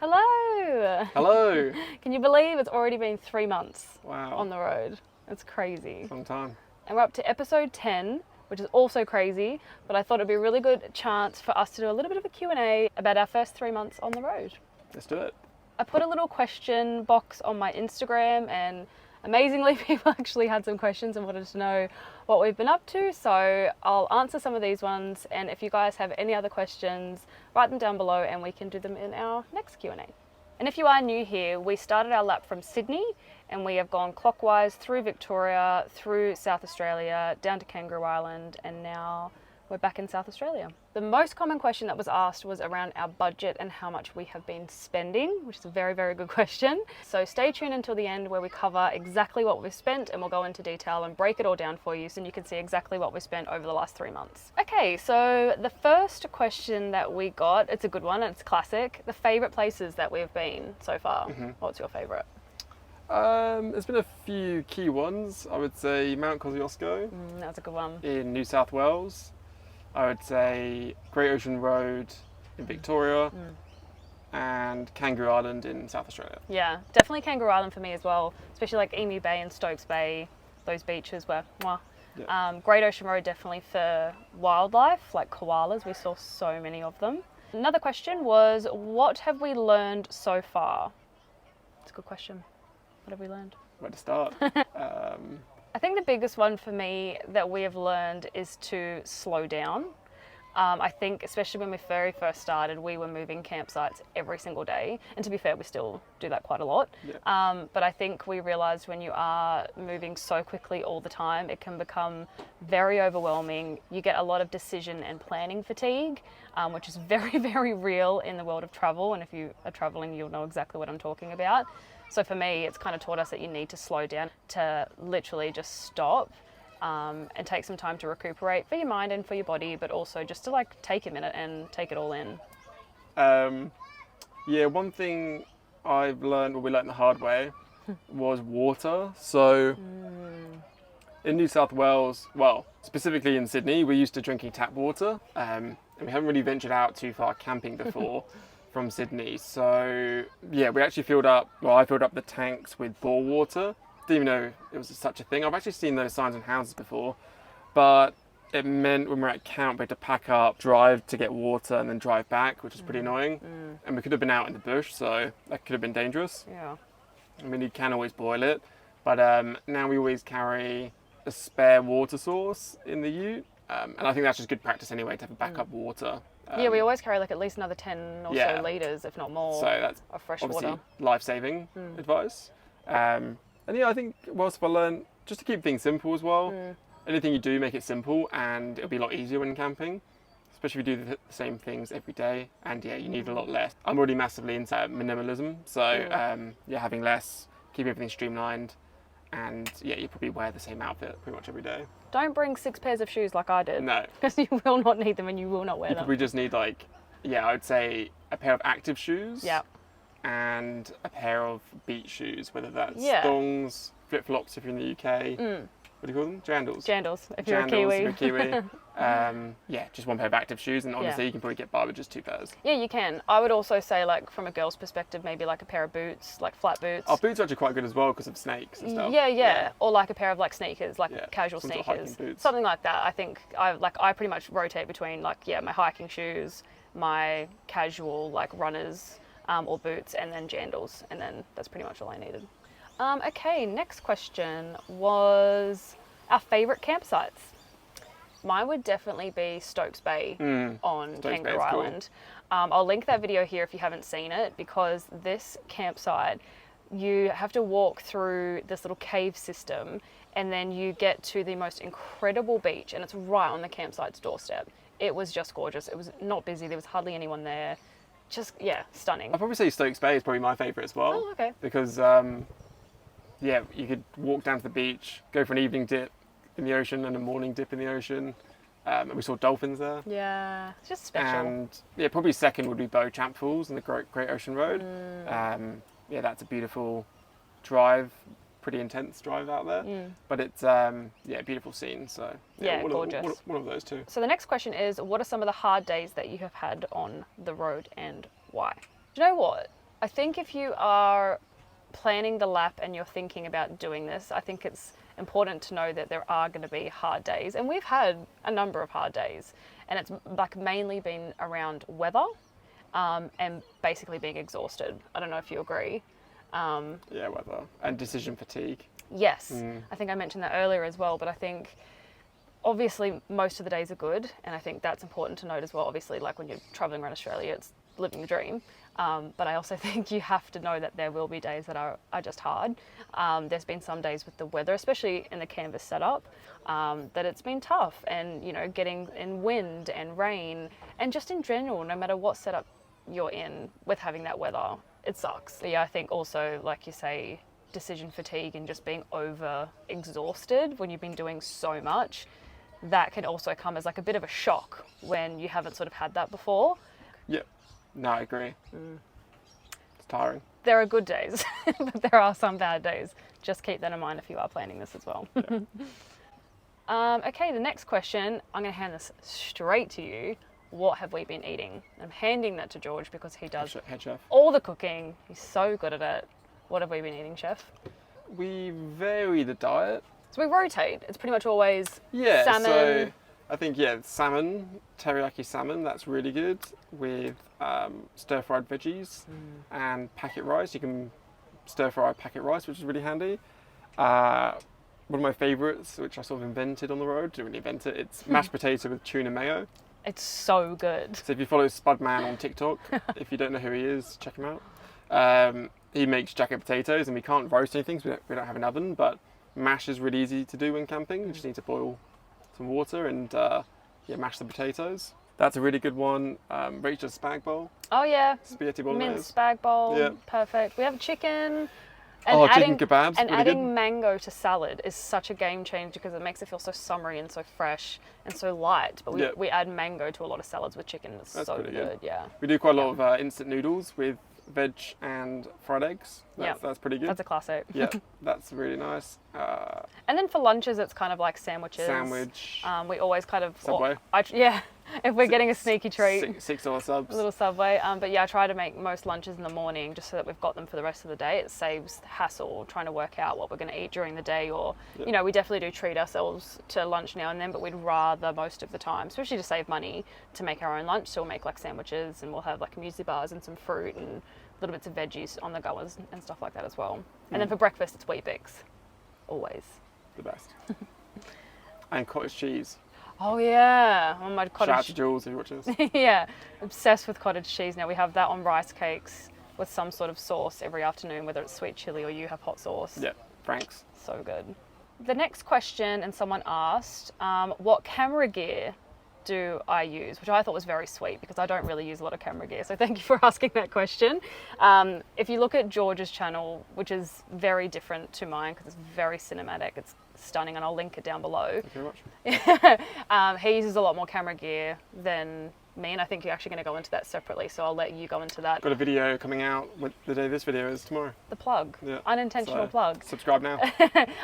Hello! Hello! Can you believe it's already been 3 months Wow. on the road? It's crazy. Long time. And we're up to episode 10, which is also crazy, but I thought it'd be a really good chance for us to do a little bit of a Q&A about our first 3 months on the road. Let's do it. I put a little question box on my Instagram and amazingly people actually had some questions and wanted to know what we've been up to, so I'll answer some of these ones, and if you guys have any other questions, write them down below and we can do them in our next Q&A. And if you are new here, we started our lap from Sydney and we have gone clockwise through Victoria, through South Australia, down to Kangaroo Island, and now we're back in South Australia. The most common question that was asked was around our budget and how much we have been spending, which is a very, very good question. So stay tuned until the end where we cover exactly what we've spent, and we'll go into detail and break it all down for you so you can see exactly what we spent over the last 3 months. Okay, so the first question that we got, it's a good one, it's classic. The favourite places that we've been so far. What's your favourite? There's been a few key ones. I would say Mount Kosciuszko That's a good one. in New South Wales. I would say Great Ocean Road in Victoria and Kangaroo Island in South Australia. Yeah, definitely Kangaroo Island for me as well, especially like Emu Bay and Stokes Bay. Those beaches were mwah. Yeah. Great Ocean Road definitely for wildlife, like koalas. We saw so many of them. Another question was, what have we learned so far? It's a good question. What have we learned? Where to start? I think the biggest one for me that we have learned is to slow down. I think especially when we very first started, we were moving campsites every single day. And to be fair, we still do that quite a lot. Yeah. But I think we realised when you are moving so quickly all the time, it can become very overwhelming. You get a lot of decision and planning fatigue, which is very, very real in the world of travel. And if you are travelling, you'll know exactly what I'm talking about. So for me, it's kind of taught us that you need to slow down, to literally just stop and take some time to recuperate for your mind and for your body, but also just to like take a minute and take it all in. Yeah, one thing I've learned, we learned the hard way, was water. So in New South Wales, well, specifically in Sydney, we're used to drinking tap water, and we haven't really ventured out too far camping before. From Sydney, so yeah, I filled up the tanks with bore water. Didn't even know it was such a thing. I've actually seen those signs in houses before, but it meant when we're at camp we had to pack up, drive to get water and then drive back, which is pretty annoying. And we could have been out in the bush, so that could have been dangerous. Yeah. I mean, you can always boil it, but now we always carry a spare water source in the ute, and I think that's just good practice anyway, to have a backup water. Yeah, we always carry like at least another 10 or so litres, if not more, so that's of fresh obviously water. life-saving advice. And yeah, I think what else have I learned? Just to keep things simple as well. Anything you do, make it simple, and it'll be a lot easier when camping, especially if you do the same things every day. And yeah, you need a lot less. I'm already massively into minimalism, so yeah, having less, keep everything streamlined, and yeah, you probably wear the same outfit pretty much every day. Don't bring 6 pairs of shoes like I did. No. Because you will not need them and you will not wear You them. probably just need like, yeah, I would say a pair of active shoes. Yeah. And a pair of beach shoes, whether that's thongs, flip-flops if you're in the UK. What do you call them? Jandals. Jandals, if you're a Kiwi. If you're a Kiwi. Yeah, just one pair of active shoes, and honestly, you can probably get by with just 2 pairs. Yeah, you can. I would also say, like, from a girl's perspective, maybe like a pair of boots, like flat boots. Our boots are actually quite good as well because of snakes and stuff. Yeah. Or like a pair of like sneakers, like casual some sort of sneakers, hiking boots. something like that. I think I pretty much rotate between like my hiking shoes, my casual like runners or boots, and then jandals, and then that's pretty much all I needed. Okay, next question was our favourite campsites. Mine would definitely be Stokes Bay on Kangaroo Island. Cool. I'll link that video here if you haven't seen it, because this campsite, you have to walk through this little cave system and then you get to the most incredible beach, and it's right on the campsite's doorstep. It was just gorgeous. It was not busy. There was hardly anyone there. Just, yeah, stunning. I'd probably say Stokes Bay is probably my favourite as well. Oh, okay. Because, yeah, you could walk down to the beach, go for an evening dip in the ocean and a morning dip in the ocean. And we saw dolphins there. Yeah, it's just special. And yeah, probably second would be Beauchamp Falls and the Great Ocean Road. Yeah, that's a beautiful drive, pretty intense drive out there. But it's, yeah, beautiful scene. So yeah, gorgeous. One of those two. So the next question is, what are some of the hard days that you have had on the road and why? Do you know what? I think if you are planning the lap and you're thinking about doing this, I think it's important to know that there are going to be hard days, and we've had a number of hard days, and it's like mainly been around weather and basically being exhausted. I don't know if you agree. Yeah, weather and decision fatigue. Yes, I think I mentioned that earlier as well, but I think obviously most of the days are good, and I think that's important to note as well. Obviously, like when you're traveling around Australia, it's living the dream. But I also think you have to know that there will be days that are just hard. There's been some days with the weather, especially in the canvas setup, that it's been tough, and getting in wind and rain, and just in general, no matter what setup you're in with having that weather, it sucks. But yeah, I think also, like you say, decision fatigue and just being over exhausted when you've been doing so much, that can also come as like a bit of a shock when you haven't sort of had that before. Yeah. No, I agree. It's tiring. There are good days, but there are some bad days. Just keep that in mind if you are planning this as well. Yeah. Okay, the next question, I'm going to hand this straight to you. What have we been eating? I'm handing that to George because he does Head chef. all the cooking. He's so good at it. What have we been eating, chef? We vary the diet. So we rotate. It's pretty much always salmon. So I think, salmon, teriyaki salmon, that's really good with stir-fried veggies and packet rice. You can stir-fry packet rice, which is really handy. One of my favourites, which I sort of invented on the road, didn't really invent it, it's mashed potato with tuna mayo. It's so good. So if you follow Spudman on TikTok, if you don't know who he is, check him out. He makes jacket potatoes, and we can't roast anything, so we don't have an oven, but mash is really easy to do when camping. You just need to boil some water and mash the potatoes. That's a really good one. Rachel's spag bowl. Oh yeah. Spaghetti bolognese. Minced spag bowl. Yeah. Perfect. We have chicken. Chicken kebabs. And really adding good. mango to salad is such a game changer because it makes it feel so summery and so fresh and so light. But we add mango to a lot of salads with chicken. It's That's so pretty good. Yeah. We do quite a lot of instant noodles with veg and fried eggs. That's pretty good. That's a classic. Yeah, that's really nice. And then for lunches, it's kind of like sandwiches. Sandwich. We always kind of Subway. If we're getting a sneaky treat. $6 subs. A little Subway. But yeah, I try to make most lunches in the morning just so that we've got them for the rest of the day. It saves hassle trying to work out what we're going to eat during the day, or we definitely do treat ourselves to lunch now and then, but we'd rather most of the time, especially to save money, to make our own lunch. So we'll make like sandwiches, and we'll have like muesli bars and some fruit and little bits of veggies on the go and stuff like that as well. And then for breakfast, it's Wheat Bix. Always. The best. And cottage cheese. Oh yeah, oh my cottage. Shout out to Jules who watches. Yeah, obsessed with cottage cheese now. We have that on rice cakes with some sort of sauce every afternoon, whether it's sweet chili or you have hot sauce. Yeah, Frank's. So good. The next question, and someone asked, what camera gear do I use? Which I thought was very sweet because I don't really use a lot of camera gear. So thank you for asking that question. If you look at George's channel, which is very different to mine because it's very cinematic, it's stunning, and I'll link it down below. Thank you very much. He uses a lot more camera gear than me, and I think you're actually going to go into that separately, so I'll let you go into that. Got a video coming out the day this video is tomorrow. The plug. Yeah. Unintentional plug. Subscribe now.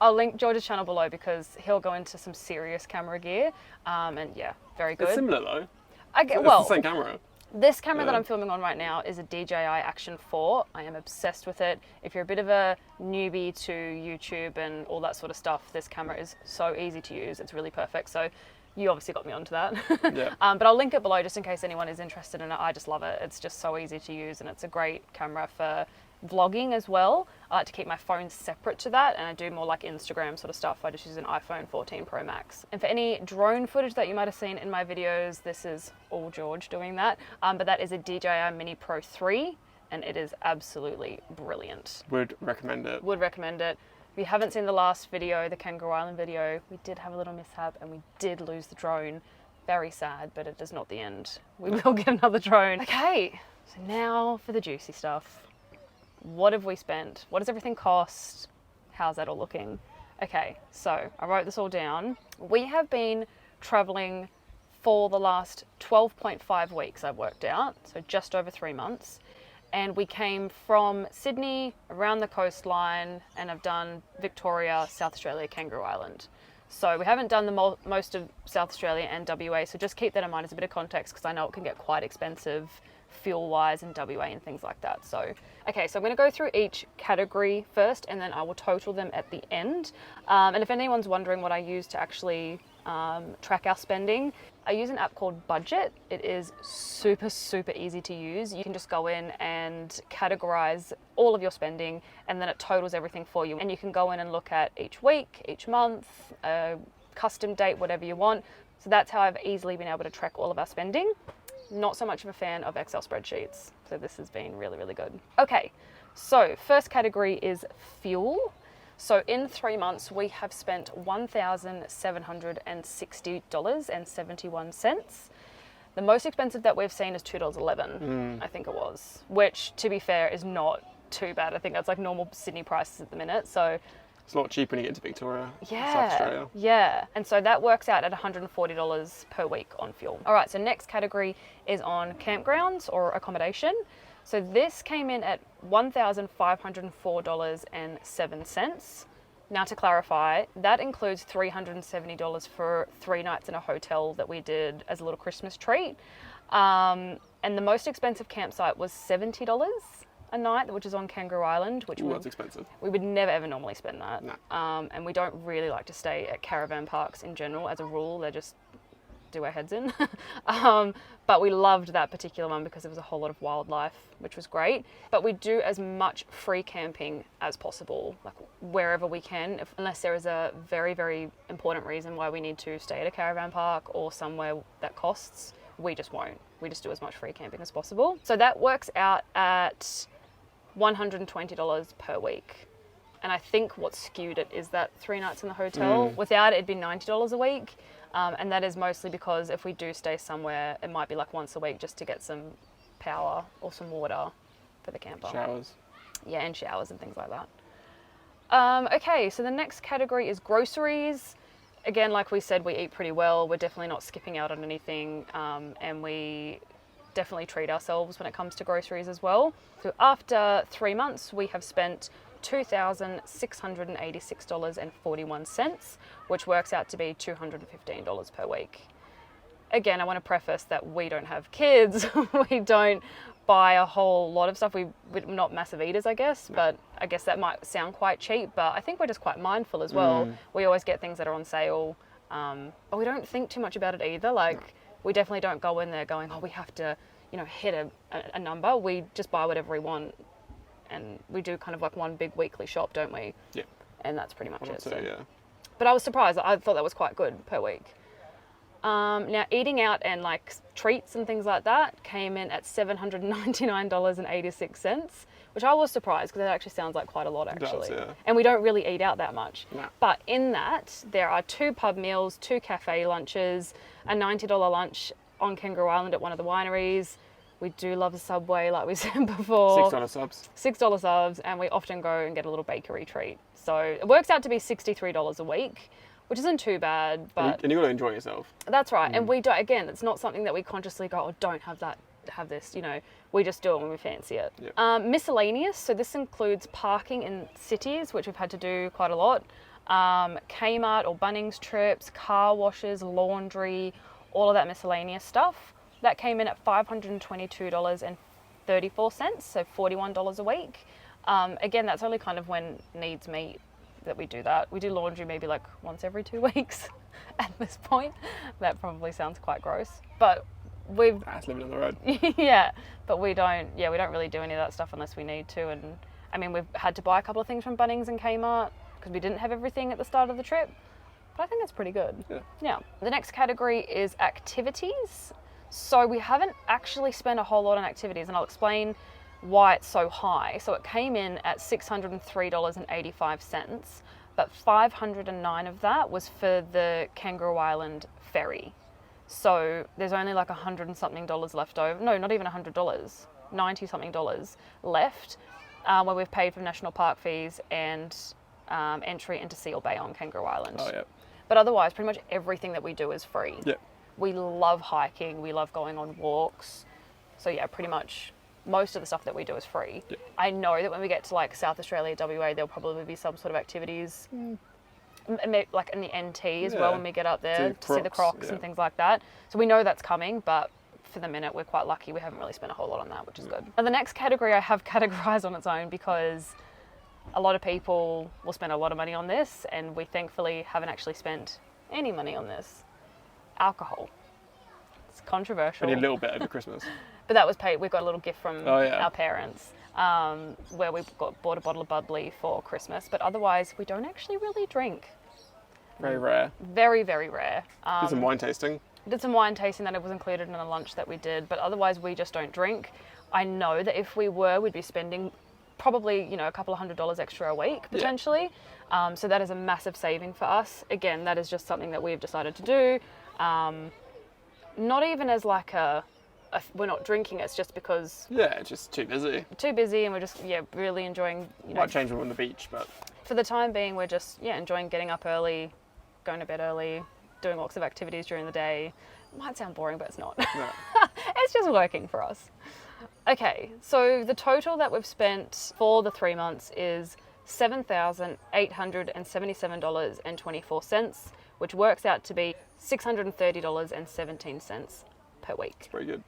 I'll link George's channel below because he'll go into some serious camera gear, and yeah, very good. It's similar though. It's the same camera. This camera that I'm filming on right now is a DJI Action 4. I am obsessed with it. If you're a bit of a newbie to YouTube and all that sort of stuff, this camera is so easy to use. It's really perfect. So you obviously got me onto that. Yeah. But I'll link it below just in case anyone is interested in it. I just love it. It's just so easy to use, and it's a great camera for vlogging as well. I like to keep my phone separate to that, and I do more like Instagram sort of stuff. I just use an iPhone 14 Pro Max. And for any drone footage that you might have seen in my videos, this is all George doing that. But that is a DJI Mini Pro 3, and it is absolutely brilliant. Would recommend it. Would recommend it. If you haven't seen the last video, the Kangaroo Island video, we did have a little mishap and we did lose the drone. Very sad, but it is not the end. We will get another drone. Okay, so now for the juicy stuff. What have we spent? What does everything cost? How's that all looking? Okay, so I wrote this all down. We have been traveling for the last 12.5 weeks, I've worked out, so just over 3 months. And we came from Sydney, around the coastline, and I've done Victoria, South Australia, Kangaroo Island. So we haven't done the most of South Australia and WA, so just keep that in mind as a bit of context because I know it can get quite expensive fuel wise in WA and things like that. So, okay, so I'm going to go through each category first and then I will total them at the end. And if anyone's wondering what I use to actually track our spending, I use an app called Budget. It is super, super easy to use. You can just go in and categorize all of your spending and then it totals everything for you. And you can go in and look at each week, each month, custom date, whatever you want. So that's how I've easily been able to track all of our spending. Not so much of a fan of Excel spreadsheets. So this has been really, really good. Okay, so first category is fuel. So in 3 months, we have spent $1,760.71. The most expensive that we've seen is $2.11, I think it was, which to be fair is not too bad. I think that's like normal Sydney prices at the minute. So it's a lot cheaper when you get to Victoria, yeah, South Australia. Yeah, and so that works out at $140 per week on fuel. All right, so next category is on campgrounds or accommodation. So this came in at $1,504.07. Now to clarify, that includes $370 for 3 nights in a hotel that we did as a little Christmas treat. And the most expensive campsite was $70 a night, which is on Kangaroo Island, which that's expensive. We would never ever normally spend that. No. And we don't really like to stay at caravan parks in general. As a rule, they just do our heads in. But we loved that particular one because there was a whole lot of wildlife, which was great. But we do as much free camping as possible, like wherever we can, unless there is a very, very important reason why we need to stay at a caravan park or somewhere that costs. We just won't. We just do as much free camping as possible. So that works out at $120 per week. And I think what skewed it is that 3 nights in the hotel. Without it, it'd be $90 a week. And that is mostly because if we do stay somewhere, it might be like once a week just to get some power or some water for the camper. Showers. Yeah, and showers and things like that. Okay, so the next category is groceries. Again, like we said, we eat pretty well. We're definitely not skipping out on anything. And we definitely treat ourselves when it comes to groceries as well. So after 3 months, we have spent $2,686.41, which works out to be $215 per week. Again, I want to preface that we don't have kids. We don't buy a whole lot of stuff. We're not massive eaters, I guess, but I guess that might sound quite cheap, but I think we're just quite mindful as well. We always get things that are on sale, but we don't think too much about it either. Like, we definitely don't go in there going, oh, we have to, hit a number. We just buy whatever we want. And we do kind of like one big weekly shop, don't we? Yeah. And that's pretty much it. So, yeah. But I was surprised. I thought that was quite good per week. Now, eating out and like treats and things like that came in at $799.86, which I was surprised because it actually sounds like quite a lot actually. It does, yeah. And we don't really eat out that much. No. But in that, there are 2 pub meals, 2 cafe lunches, a $90 lunch on Kangaroo Island at one of the wineries. We do love a Subway, like we said before. $6 subs. $6 subs, and we often go and get a little bakery treat. So it works out to be $63 a week, which isn't too bad. But and you've got to enjoy yourself. That's right. And we don't, again, it's not something that we consciously go, oh, don't have that, have this, we just do it when we fancy it. Yep. Miscellaneous, so this includes parking in cities, which we've had to do quite a lot. Kmart or Bunnings trips, car washes, laundry, all of that miscellaneous stuff. That came in at $522.34, so $41 a week. Again, that's only kind of when needs meet that we do that. We do laundry maybe like once every 2 weeks at this point. That probably sounds quite gross, but That's living on the road. yeah, but we don't really do any of that stuff unless we need to. And I mean, we've had to buy a couple of things from Bunnings and Kmart because we didn't have everything at the start of the trip, but I think that's pretty good. Yeah. The next category is activities. So we haven't actually spent a whole lot on activities, and I'll explain why it's so high. So it came in at $603.85, but $509 of that was for the Kangaroo Island ferry. So there's only like $100 and something left over. No, not even $100, $90 something left, where we've paid for national park fees and entry into Seal Bay on Kangaroo Island. Oh, yeah. But otherwise, pretty much everything that we do is free. Yeah. We love hiking, we love going on walks. So yeah, pretty much most of the stuff that we do is free. Yeah. I know that when we get to like South Australia, WA, there'll probably be some sort of activities, like in the NT as well when we get up there to see the crocs and things like that. So we know that's coming, but for the minute, we're quite lucky. We haven't really spent a whole lot on that, which is good. Now, the next category I have categorized on its own because a lot of people will spend a lot of money on this, and we thankfully haven't actually spent any money on this. Alcohol. It's controversial. Only a little bit over Christmas. But that was paid. We got a little gift from yeah. our parents, where we bought a bottle of bubbly for Christmas. But otherwise, we don't actually really drink. Very rare. Very, very rare. Did some wine tasting. Did some wine tasting that it was included in a lunch that we did, but otherwise we just don't drink. I know that if we were, we'd be spending probably, you know, a couple of $100 extra a week potentially. Yeah. So that is a massive saving for us. Again, that is just something that we've decided to do. Not even as like we're not drinking, it's just because... Yeah, it's just too busy. Too busy, and we're just, really enjoying, Might change when we're on the beach, but... For the time being, we're just, enjoying getting up early, going to bed early, doing lots of activities during the day. It might sound boring, but it's not. No. It's just working for us. Okay, so the total that we've spent for the 3 months is $7,877.24, which works out to be $630.17 per week. It's pretty good.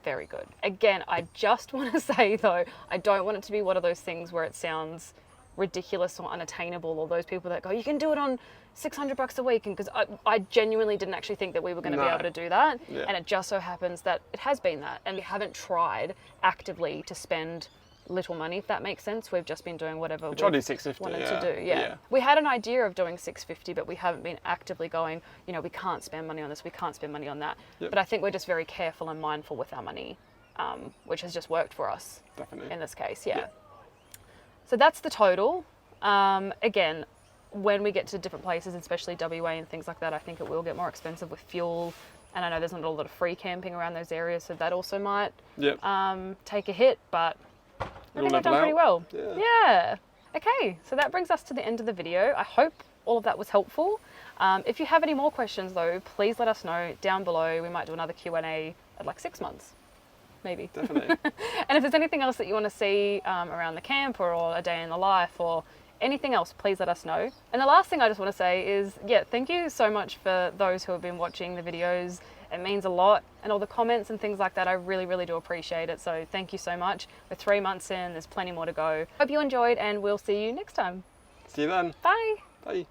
Very good. Again, I just want to say though, I don't want it to be one of those things where it sounds ridiculous or unattainable, or those people that go, you can do it on $600 a week, and because I genuinely didn't actually think that we were going to be able to do that. Yeah. And it just so happens that it has been that, and we haven't tried actively to spend little money, if that makes sense. We've just been doing whatever we wanted to do. Yeah. We had an idea of doing $650, but we haven't been actively going, we can't spend money on this, we can't spend money on that. Yep. But I think we're just very careful and mindful with our money, which has just worked for us. Definitely. In this case, yeah. So that's the total. Again, when we get to different places, especially WA and things like that, I think it will get more expensive with fuel. And I know there's not a lot of free camping around those areas, so that also might take a hit, but I think we've done pretty well. Yeah. Okay, so that brings us to the end of the video. I hope all of that was helpful. If you have any more questions though, please let us know down below. We might do another Q&A at like 6 months. Maybe. Definitely. And if there's anything else that you want to see around the camp, or a day in the life, or anything else, please let us know. And the last thing I just want to say is, thank you so much for those who have been watching the videos. It means a lot, and all the comments and things like that, I really, really do appreciate it. So thank you so much. We're 3 months in, there's plenty more to go. Hope you enjoyed, and we'll see you next time. See you then. Bye. Bye.